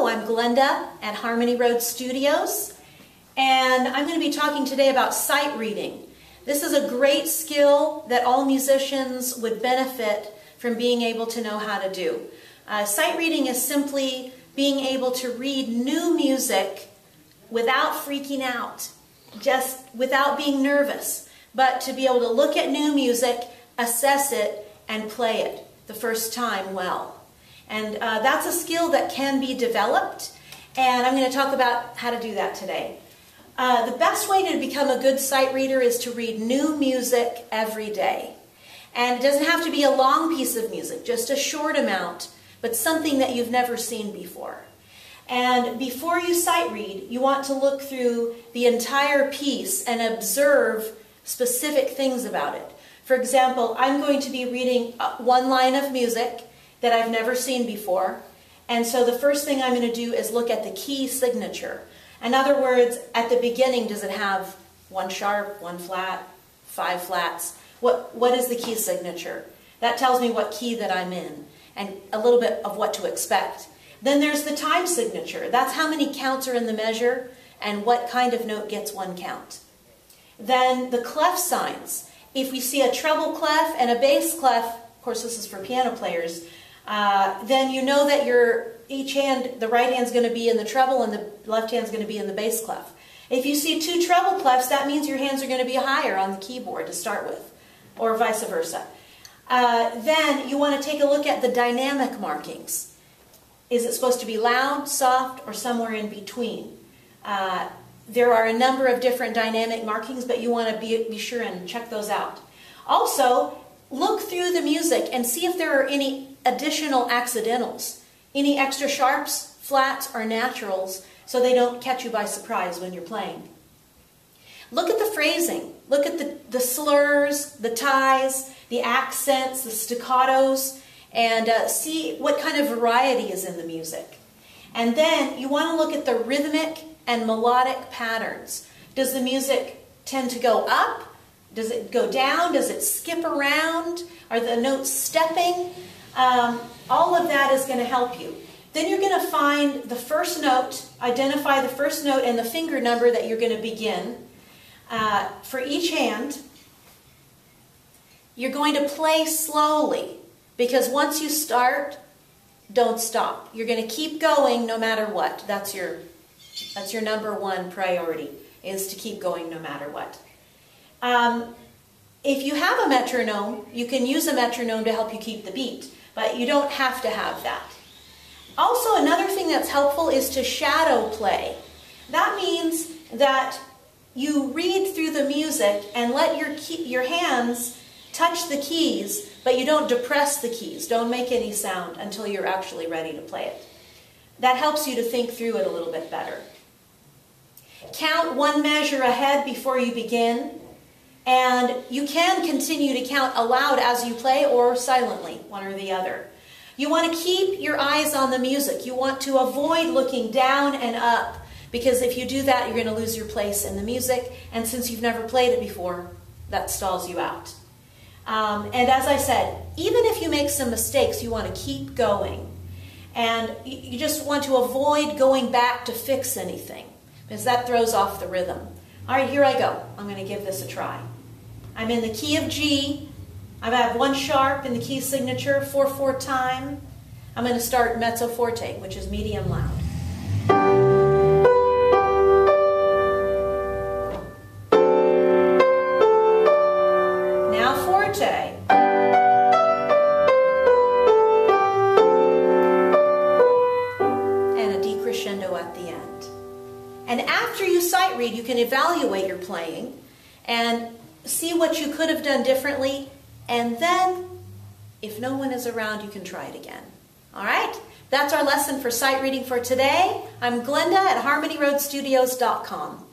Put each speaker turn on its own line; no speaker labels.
Hello, I'm Glenda at Harmony Road Studios, and I'm going to be talking today about sight reading. This is a great skill that all musicians would benefit from being able to know how to do. Sight reading is simply being able to read new music without freaking out, just without being nervous, but to be able to look at new music, assess it, and play it the first time well. And that's a skill that can be developed, and I'm going to talk about how to do that today. The best way to become a good sight reader is to read new music every day. And it doesn't have to be a long piece of music, just a short amount, but something that you've never seen before. And before you sight read, you want to look through the entire piece and observe specific things about it. For example, I'm going to be reading one line of music that I've never seen before, and so the first thing I'm going to do is look at the key signature. In other words, at the beginning, does it have one sharp, one flat, 5 flats? What is the key signature? That tells me what key that I'm in and a little bit of what to expect. Then there's the time signature. That's how many counts are in the measure and what kind of note gets one count. Then the clef signs. If we see a treble clef and a bass clef, of course this is for piano players, then you know that each hand, the right hand's going to be in the treble and the left hand's going to be in the bass clef. If you see 2 treble clefs, that means your hands are going to be higher on the keyboard to start with, or vice versa. Then you want to take a look at the dynamic markings. Is it supposed to be loud, soft, or somewhere in between? There are a number of different dynamic markings, but you want to be sure and check those out. Also, look through the music and see if there are any additional accidentals, any extra sharps, flats, or naturals, so they don't catch you by surprise when you're playing. Look at the phrasing. Look at the slurs, the ties, the accents, the staccatos, and see what kind of variety is in the music. And then you want to look at the rhythmic and melodic patterns. Does the music tend to go up? Does it go down? Does it skip around? Are the notes stepping? All of that is going to help you. Then you're going to find the first note, identify the first note and the finger number that you're going to begin. For each hand, you're going to play slowly, because once you start, don't stop. You're going to keep going no matter what. That's your number one priority, is to keep going no matter what. If you have a metronome, you can use a metronome to help you keep the beat, but you don't have to have that. Also, another thing that's helpful is to shadow play. That means that you read through the music and let your hands touch the keys, but you don't depress the keys. Don't make any sound until you're actually ready to play it. That helps you to think through it a little bit better. Count 1 measure ahead before you begin, and you can continue to count aloud as you play or silently, one or the other. You want to keep your eyes on the music. You want to avoid looking down and up, because if you do that, you're going to lose your place in the music, and since you've never played it before, that stalls you out. And as I said, even if you make some mistakes, you want to keep going. And you just want to avoid going back to fix anything, because that throws off the rhythm. All right, here I go. I'm going to give this a try. I'm in the key of G. I have 1 sharp in the key signature, 4/4 time. I'm going to start mezzo forte, which is medium loud. Now forte. And a decrescendo at the end. And after you sight read, you can evaluate your playing and see what you could have done differently, and then, if no one is around, you can try it again. All right? That's our lesson for sight reading for today. I'm Glenda at HarmonyRoadStudios.com.